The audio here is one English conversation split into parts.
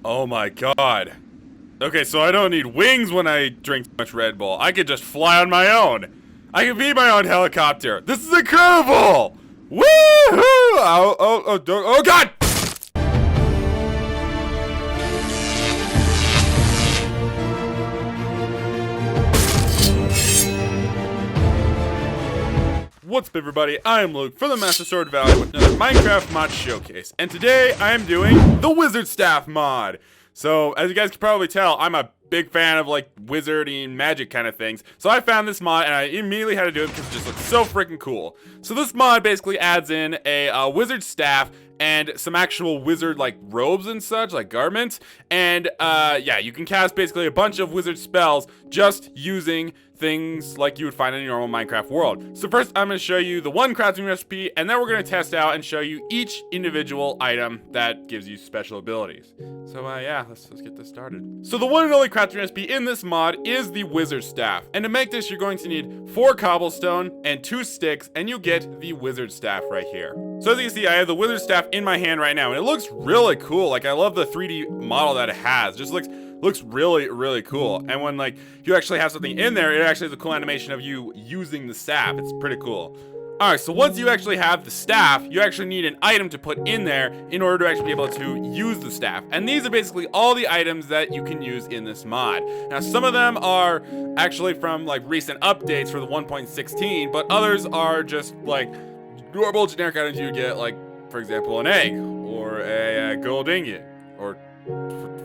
Oh my god. Okay, so I don't need wings when I drink too much Red Bull. I could just fly on my own. I can be my own helicopter. This is incredible! Woohoo! Oh god! What's up, everybody? I'm Luke from the Master Sword Valley with another Minecraft mod showcase, and today I am doing the Wizard Staff mod. So, as you guys can probably tell, I'm a big fan of like wizarding magic kind of things. So I found this mod and I immediately had to do it because it just looks so freaking cool. So this mod basically adds in a wizard staff and some actual wizard like robes and such, like garments. And yeah, you can cast basically a bunch of wizard spells just using things like you would find in a normal Minecraft world. So first I'm going to show you the one crafting recipe, and then we're going to test out and show you each individual item that gives you special abilities. So yeah, let's get this started. So the one and only crafting recipe in this mod is the wizard staff. And to make this, you're going to need 4 cobblestone and 2 sticks, and you get the wizard staff right here. So as you can see, I have the wizard staff in my hand right now, and it looks really cool. Like, I love the 3D model that it has. It just looks really cool. And when like you actually have something in there, it actually has a cool animation of you using the staff. It's pretty cool. Alright, so once you actually have the staff, you actually need an item to put in there in order to actually be able to use the staff. And these are basically all the items that you can use in this mod. Now, some of them are actually from like recent updates for the 1.16, but others are just like normal generic items you get, like, for example, an egg or a gold ingot, or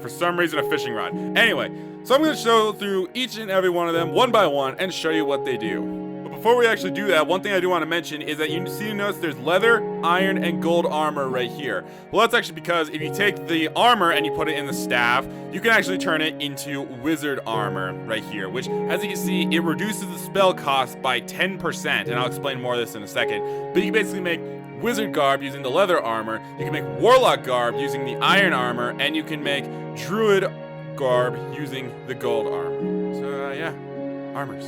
for some reason a fishing rod. Anyway, so I'm going to show through each and every one of them one by one and show you what they do. But before we actually do that, one thing I do want to mention is that you notice there's leather, iron, and gold armor right here. Well, that's actually because if you take the armor and you put it in the staff, you can actually turn it into wizard armor right here, which, as you can see, it reduces the spell cost by 10%, and I'll explain more of this in a second. But you can basically make wizard garb using the leather armor, you can make warlock garb using the iron armor, and you can make druid garb using the gold armor. So yeah, armors,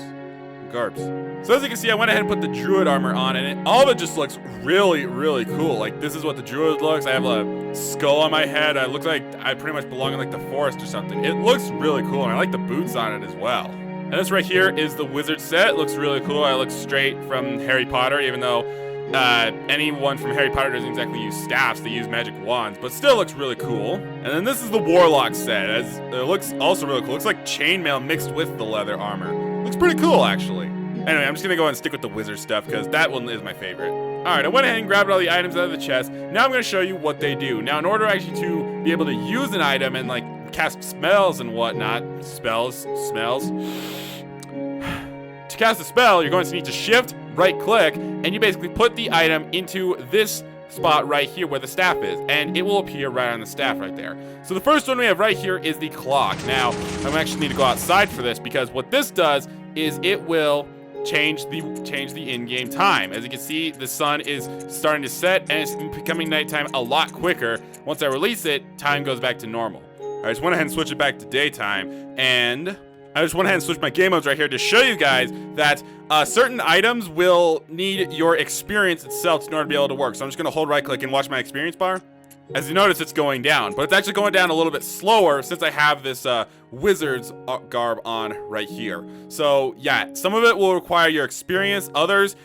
garbs. So as you can see, I went ahead and put the druid armor on, and all of it just looks really cool. Like, this is what the druid looks. I have a skull on my head. I look like I pretty much belong in like the forest or something. It looks really cool, and I like the boots on it as well. And this right here is the wizard set. It looks really cool. I look straight from Harry Potter, even though anyone from Harry Potter doesn't exactly use staffs, they use magic wands, but still looks really cool. And then this is the warlock set. It looks also really cool. It looks like chainmail mixed with the leather armor. Looks pretty cool, actually. Anyway, I'm just gonna go ahead and stick with the wizard stuff because that one is my favorite. Alright, I went ahead and grabbed all the items out of the chest. Now I'm gonna show you what they do. Now, in order actually to be able to use an item and like cast spells and whatnot, smells. To cast a spell, you're going to need to shift, right click, and you basically put the item into this spot right here where the staff is, and it will appear right on the staff right there. So the first one we have right here is the clock. Now, I actually need to go outside for this because what this does is it will change the in-game time. As you can see, the sun is starting to set and it's becoming nighttime a lot quicker. Once I release it, time goes back to normal. I just went ahead and switch it back to daytime, and I just went ahead and switch my game modes right here to show you guys that certain items will need your experience itself in order to be able to work. So I'm just going to hold right click and watch my experience bar. As you notice, it's going down, but it's actually going down a little bit slower since I have this wizard's garb on right here. So yeah, some of it will require your experience. Others,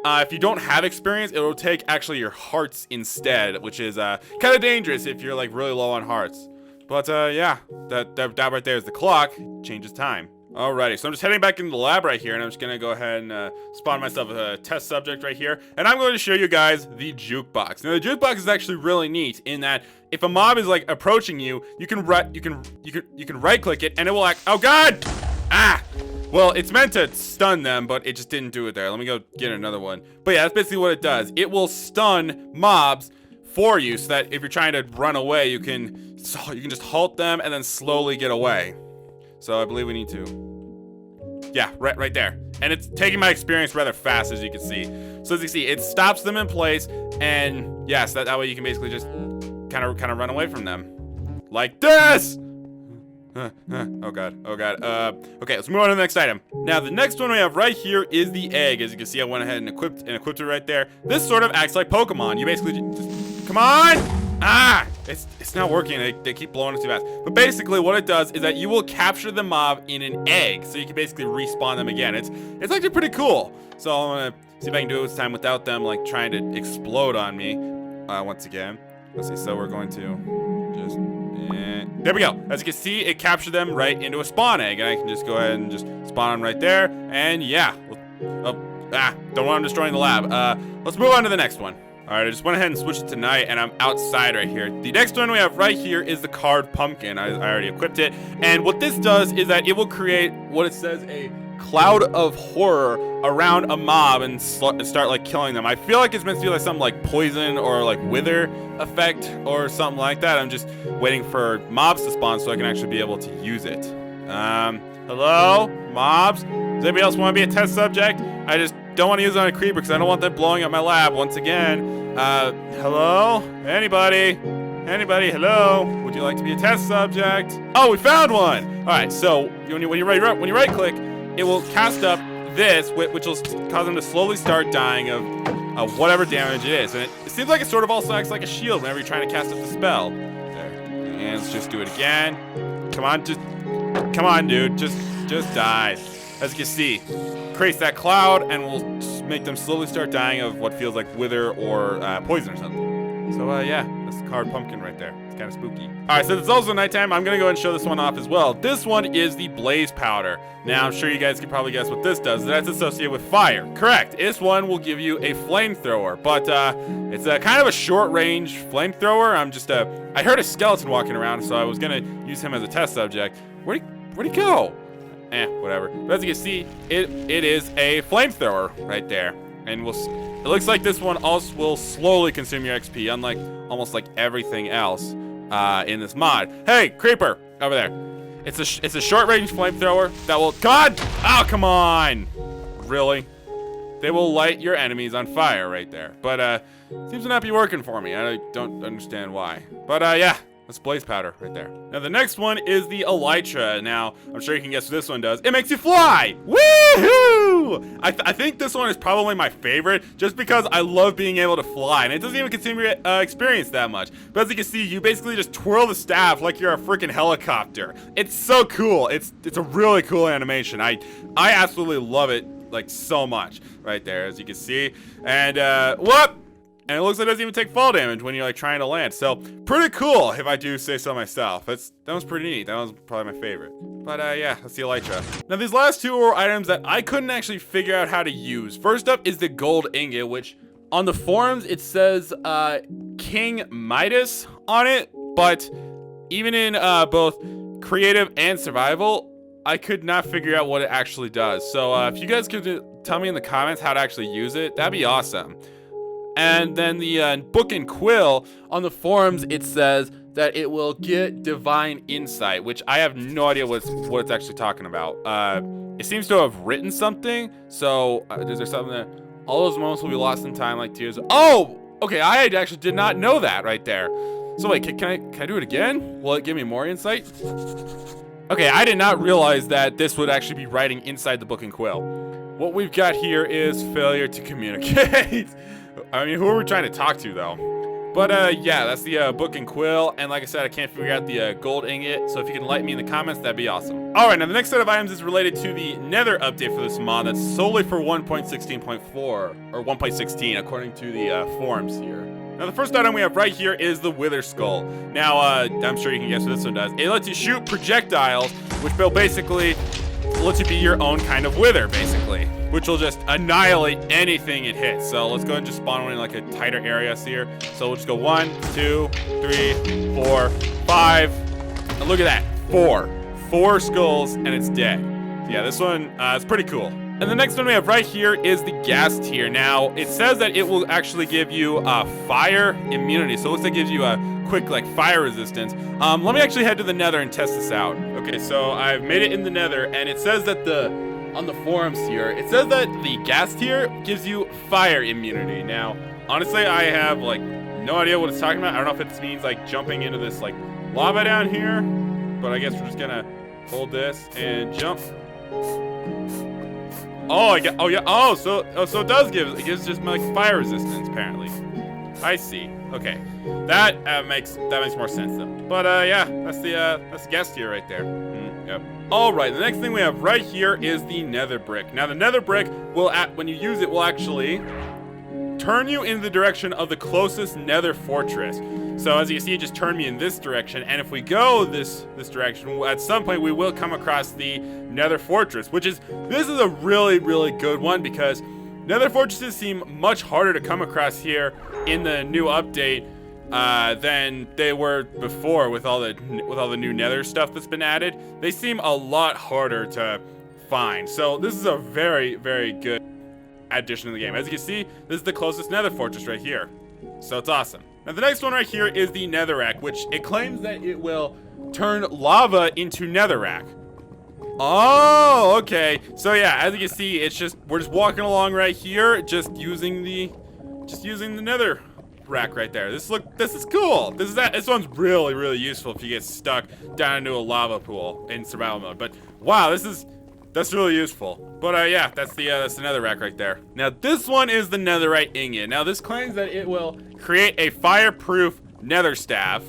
if you don't have experience, it will take actually your hearts instead, which is kind of dangerous if you're like really low on hearts. But yeah, that right there is the clock. Changes time. Alrighty, so I'm just heading back into the lab right here, and I'm just gonna go ahead and spawn myself a test subject right here, and I'm going to show you guys the jukebox. Now, the jukebox is actually really neat in that if a mob is like approaching you, you can right click it, and it will act. Oh God! Ah! Well, it's meant to stun them, but it just didn't do it there. Let me go get another one. But yeah, that's basically what it does. It will stun mobs for you, so that if you're trying to run away, you can just halt them and then slowly get away. So I believe we need to. Yeah, right there. And it's taking my experience rather fast, as you can see. So as you can see, it stops them in place, and yes, that way you can basically just kind of run away from them, like this. Oh god. Okay, let's move on to the next item. Now, the next one we have right here is the egg. As you can see, I went ahead and equipped it right there. This sort of acts like Pokemon. You basically just come on! Ah! It's not working. They keep blowing it too fast. But basically what it does is that you will capture the mob in an egg. So you can basically respawn them again. It's actually pretty cool. So I'm gonna see if I can do it this time without them like trying to explode on me. Once again. Let's see, so we're going to just there we go. As you can see, it captured them right into a spawn egg. And I can just go ahead and just spawn them right there. And yeah. Don't want them destroying the lab. Let's move on to the next one. Alright, I just went ahead and switched it to night, and I'm outside right here. The next one we have right here is the carved pumpkin. I already equipped it. And what this does is that it will create what it says a cloud of horror around a mob and start like killing them. I feel like it's meant to be like something like poison or like wither effect or something like that. I'm just waiting for mobs to spawn so I can actually be able to use it. Hello? Mobs? Does anybody else want to be a test subject? I just don't want to use it on a creeper because I don't want them blowing up my lab once again. Hello? Anybody? Anybody? Hello? Would you like to be a test subject? Oh, we found one! Alright, so when you right click, it will cast up this, which will cause them to slowly start dying of whatever damage it is. And it seems like it sort of also acts like a shield whenever you're trying to cast up the spell. There. And let's just do it again. Come on, dude. Just die. As you can see, creates that cloud and will make them slowly start dying of what feels like wither or poison or something. So yeah, that's the carved pumpkin right there. It's kind of spooky. All right, so it's also nighttime. I'm gonna go ahead and show this one off as well. This one is the blaze powder. Now, I'm sure you guys can probably guess what this does. That's associated with fire. Correct. This one will give you a flamethrower, but it's a kind of a short-range flamethrower. I heard a skeleton walking around, so I was gonna use him as a test subject. Where'd he go? Whatever. But as you can see, it is a flamethrower right there. And it looks like this one also will slowly consume your XP, unlike almost like everything else in this mod. Hey, creeper, over there. It's a short-range flamethrower that will... God! Oh, come on! Really? They will light your enemies on fire right there. But seems to not be working for me. I don't understand why. But yeah. That's blaze powder right there. Now the next one is the elytra. Now I'm sure you can guess what this one does. It makes you fly. Woohoo! I think this one is probably my favorite, just because I love being able to fly, and it doesn't even consume your experience that much. But as you can see, you basically just twirl the staff like you're a freaking helicopter. It's so cool. It's a really cool animation. I absolutely love it like so much right there, as you can see. And whoop! And it looks like it doesn't even take fall damage when you're like trying to land. So pretty cool, if I do say so myself. That was pretty neat. That was probably my favorite. But yeah, let's see elytra. Now these last two are items that I couldn't actually figure out how to use. First up is the gold ingot, which on the forums it says King Midas on it. But even in both creative and survival, I could not figure out what it actually does. So if you guys could tell me in the comments how to actually use it, that'd be awesome. And then the book and quill, on the forums, it says that it will get divine insight, which I have no idea what it's actually talking about. It seems to have written something. So is there something that all those moments will be lost in time like tears? Oh, okay. I actually did not know that right there. So wait, can I do it again? Will it give me more insight? Okay, I did not realize that this would actually be writing inside the book and quill. What we've got here is failure to communicate. I mean, who are we trying to talk to, though? But, yeah, that's the book and quill. And like I said, I can't figure out the gold ingot. So if you can light me in the comments, that'd be awesome. All right, now the next set of items is related to the Nether update for this mod. That's solely for 1.16.4, or 1.16, according to the forums here. Now, the first item we have right here is the Wither Skull. Now, I'm sure you can guess what this one does. It lets you shoot projectiles, which will basically let you be your own kind of wither, basically, which will just annihilate anything it hits. So let's go ahead and just spawn one in like a tighter area here. So we'll just go 1, 2, 3, 4, 5. And look at that, 4 skulls and it's dead. So yeah, this one is pretty cool. And the next one we have right here is the gas tier. Now it says that it will actually give you fire immunity. So it looks like it gives you a quick like fire resistance. Let me actually head to the Nether and test this out. Okay, so I've made it in the Nether, and it says that on the forums here, it says that the gas tier gives you fire immunity. Now, honestly, I have like no idea what it's talking about. I don't know if it means like jumping into this like lava down here, but I guess we're just gonna hold this and jump. So it does give, it gives just like fire resistance apparently. I see. Okay, that makes more sense though. But yeah, that's the guest here right there. Yep. All right, the next thing we have right here is the Nether brick. Now the Nether brick will, when you use it, will actually turn you in the direction of the closest Nether fortress. So as you can see, it just turned me in this direction, and if we go this direction, at some point we will come across the Nether fortress, this is a really good one because Nether fortresses seem much harder to come across here in the new update than they were before with all the new Nether stuff that's been added. They seem a lot harder to find. So this is a very good addition to the game. As you can see, this is the closest Nether fortress right here. So it's awesome. Now the next one right here is the Netherrack, which it claims that it will turn lava into Netherrack. Oh, okay. So yeah, as you can see, we're just walking along right here, just using the Nether rack right there. This is cool. This one's really useful if you get stuck down into a lava pool in survival mode. But wow, that's really useful. But yeah, that's the Netherrack right there. Now this one is the Netherite ingot. Now this claims that it will create a fireproof Nether staff.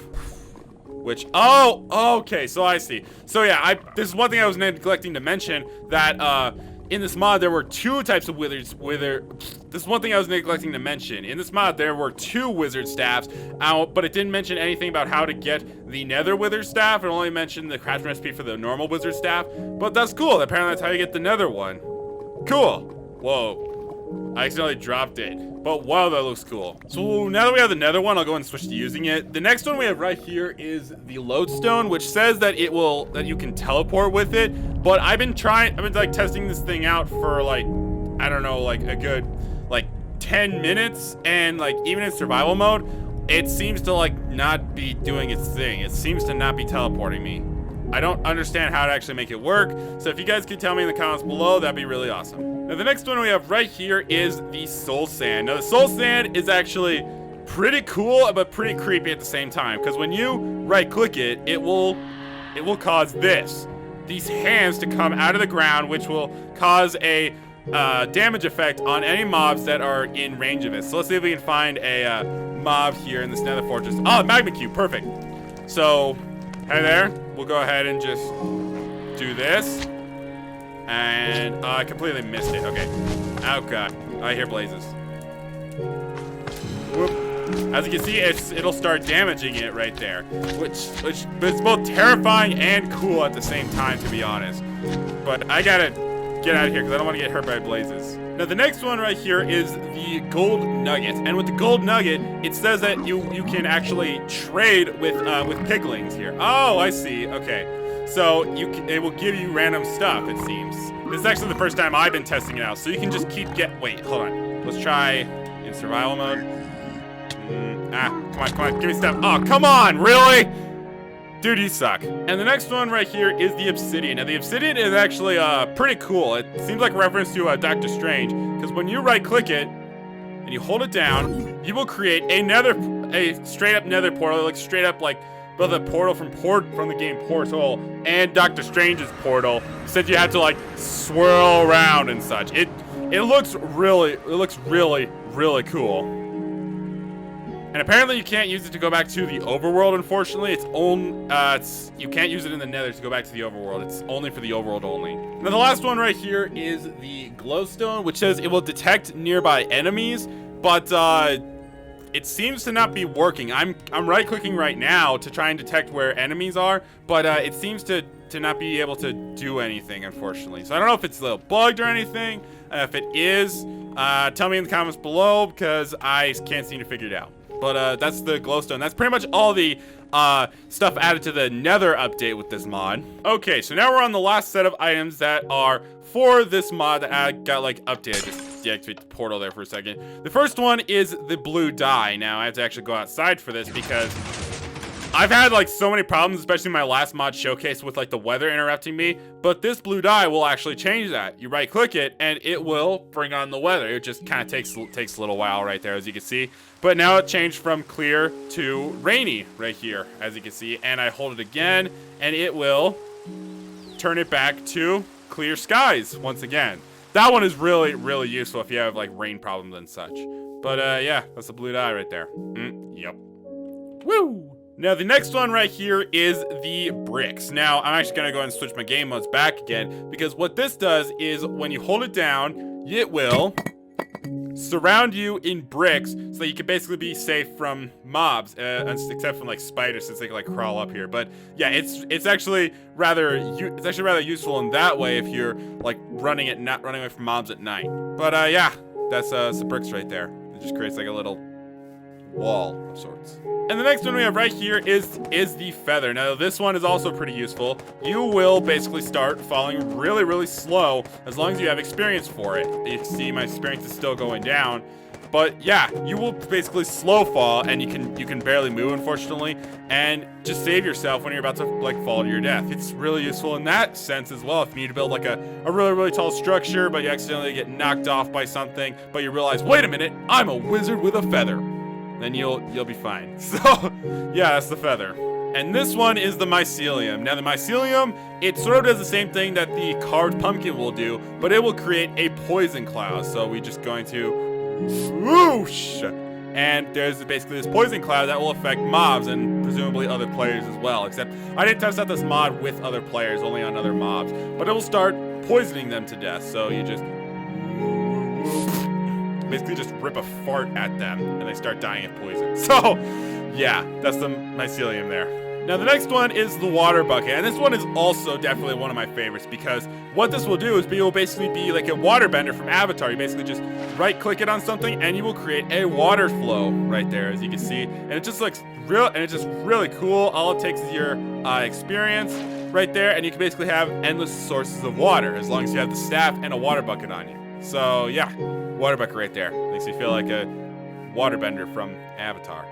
Which, okay, so I see. So yeah, this is one thing I was neglecting to mention, that in this mod there were two types of this is one thing I was neglecting to mention. In this mod there were two wizard staffs, but it didn't mention anything about how to get the Nether wizard staff. It only mentioned the crafting recipe for the normal wizard staff. But that's cool. Apparently that's how you get the Nether one. Cool. Whoa. I accidentally dropped it. But wow, that looks cool. So now that we have the Nether one, I'll go and switch to using it. The next one we have right here is the lodestone, which says that you can teleport with it. But I've been like testing this thing out for like, I don't know, like a good like 10 minutes, and like even in survival mode, it seems to like not be doing its thing. It seems to not be teleporting me. I don't understand how to actually make it work. So if you guys could tell me in the comments below, that'd be really awesome. Now the next one we have right here is the soul sand. Now the soul sand is actually pretty cool, but pretty creepy at the same time, because when you right click it, it will cause these hands to come out of the ground, which will cause a damage effect on any mobs that are in range of it. So let's see if we can find a mob here in this Nether fortress. Oh, magma cube, perfect. So hey there, we'll go ahead and just do this. And I completely missed it. Okay. Oh god. I hear blazes. Whoop. As you can see, it'll start damaging it right there, which it's both terrifying and cool at the same time, to be honest. But I gotta get out of here because I don't want to get hurt by blazes. Now the next one right here is the gold nugget, and with the gold nugget, it says that you can actually trade with piglings here. Oh, I see. Okay. So it will give you random stuff, it seems. This is actually the first time I've been testing it out, so you can just wait, hold on. Let's try in survival mode. Come on, give me stuff. Oh, come on, really? Dude, you suck. And the next one right here is the obsidian. Now the obsidian is actually pretty cool. It seems like a reference to Doctor Strange, because when you right click it and you hold it down, you will create a straight up Nether portal, like straight up like the portal from the game Portal and Doctor Strange's portal, since you have to like swirl around and such. It looks really really cool. And apparently you can't use it to go back to the overworld, unfortunately. You can't use it in the Nether to go back to the overworld. It's only for the overworld only. Now the last one right here is the glowstone, which says it will detect nearby enemies, but it seems to not be working. I'm right clicking right now to try and detect where enemies are, but it seems to not be able to do anything, unfortunately. So I don't know if it's a little bugged or anything. If it is, tell me in the comments below, because I can't seem to figure it out. But that's the glowstone. That's pretty much all the stuff added to the Nether update with this mod. Okay, so now we're on the last set of items that are for this mod that I got like updated. Just deactivate the portal there for a second. The first one is the blue dye. Now I have to actually go outside for this because I've had like so many problems, especially in my last mod showcase, with like the weather interrupting me. But this blue dye will actually change that. You right click it and it will bring on the weather. It just kind of takes a little while right there, as you can see. But now it changed from clear to rainy right here, as you can see. And I hold it again and it will turn it back to clear skies once again. That one is really, really useful if you have like rain problems and such. But yeah, that's the blue dye right there. Yep. Woo! Now, the next one right here is the bricks. Now, I'm actually going to go ahead and switch my game modes back again, because what this does is when you hold it down, it will surround you in bricks so that you can basically be safe from mobs, except from like spiders, since they can like crawl up here. But yeah, it's actually rather useful in that way if you're like not running away from mobs at night. But yeah, that's some bricks right there. It just creates like a little wall of sorts. And the next one we have right here is the feather. Now, this one is also pretty useful. You will basically start falling really, really slow as long as you have experience for it. You can see my experience is still going down. But yeah, you will basically slow fall, and you can barely move, unfortunately, and just save yourself when you're about to like fall to your death. It's really useful in that sense as well. If you need to build like a really, really tall structure, but you accidentally get knocked off by something, but you realize, wait a minute, I'm a wizard with a feather. Then you'll be fine. So yeah, that's the feather. And this one is the mycelium. Now the mycelium, it sort of does the same thing that the carved pumpkin will do, but it will create a poison cloud. So we're just going to whoosh, and there's basically this poison cloud that will affect mobs and presumably other players as well. Except I didn't test out this mod with other players, only on other mobs. But it will start poisoning them to death. So you just basically just rip a fart at them and they start dying of poison. So yeah, that's the mycelium there. Now the next one is the water bucket, and this one is also definitely one of my favorites, because what this will do is it will basically be like a water bender from Avatar. You basically just right click it on something and you will create a water flow right there, as you can see, and it just looks real, and it's just really cool. All it takes is your experience right there, and you can basically have endless sources of water as long as you have the staff and a water bucket on you. So yeah, water bucket right there. Makes me feel like a waterbender from Avatar.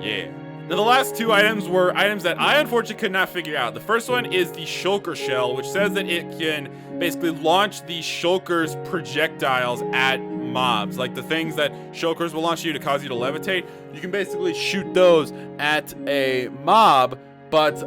Yeah. Now the last two items were items that I unfortunately could not figure out. The first one is the shulker shell, which says that it can basically launch the shulker's projectiles at mobs. Like the things that shulkers will launch you to cause you to levitate, you can basically shoot those at a mob, but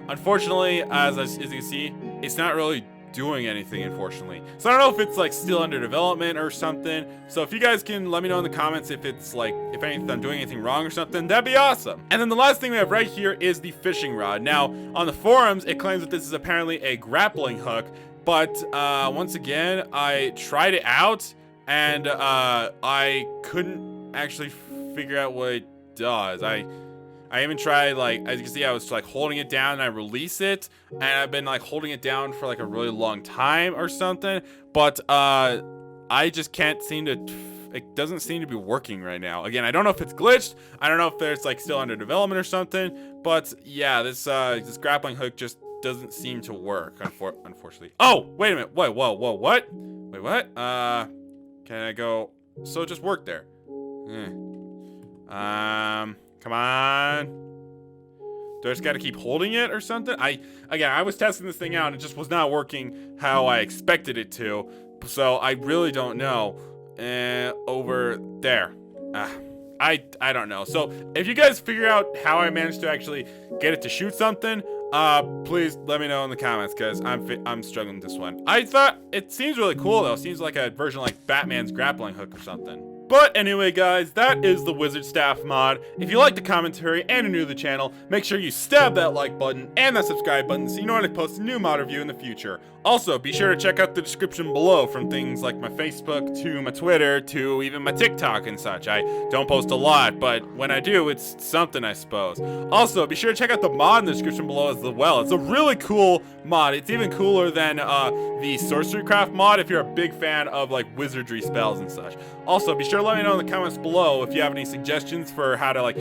unfortunately, as you can see, it's not really doing anything, unfortunately. So I don't know if it's like still under development or something. So if you guys can let me know in the comments if it's like, if I'm doing anything wrong or something, that'd be awesome. And then the last thing we have right here is the fishing rod. Now on the forums, it claims that this is apparently a grappling hook, but once again, I tried it out and I couldn't actually figure out what it does. I even tried, like, as you can see, I was like holding it down and I release it, and I've been like holding it down for like a really long time or something, but I just can't seem to, it doesn't seem to be working right now. Again, I don't know if it's glitched, I don't know if it's like still under development or something, but yeah, this grappling hook just doesn't seem to work, unfortunately. Oh, wait a minute, whoa, what? Wait, what? Can I go, so it just worked there. Come on. Do I just gotta keep holding it or something? Again, I was testing this thing out and it just was not working how I expected it to. So I really don't know. Over there. I don't know. So if you guys figure out how I managed to actually get it to shoot something, please let me know in the comments, because I'm struggling with this one. I thought it seems really cool though. It seems like a version like Batman's grappling hook or something. But anyway, guys, that is the Wizard Staff mod. If you like the commentary and are new to the channel, make sure you stab that like button and that subscribe button so you know when I post a new mod review in the future. Also, be sure to check out the description below, from things like my Facebook to my Twitter to even my TikTok and such. I don't post a lot, but when I do, it's something, I suppose. Also, be sure to check out the mod in the description below as well. It's a really cool mod. It's even cooler than the Sorcery Craft mod if you're a big fan of like wizardry spells and such. Also, be sure to let me know in the comments below if you have any suggestions for how to like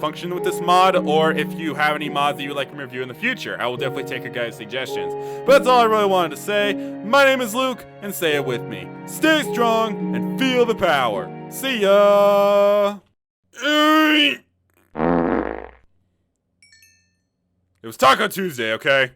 function with this mod, or if you have any mods that you would like me to review in the future. I will definitely take your guys' suggestions. But that's all I really wanted to say. My name is Luke, and say it with me. Stay strong and feel the power. See ya! It was Taco Tuesday, okay?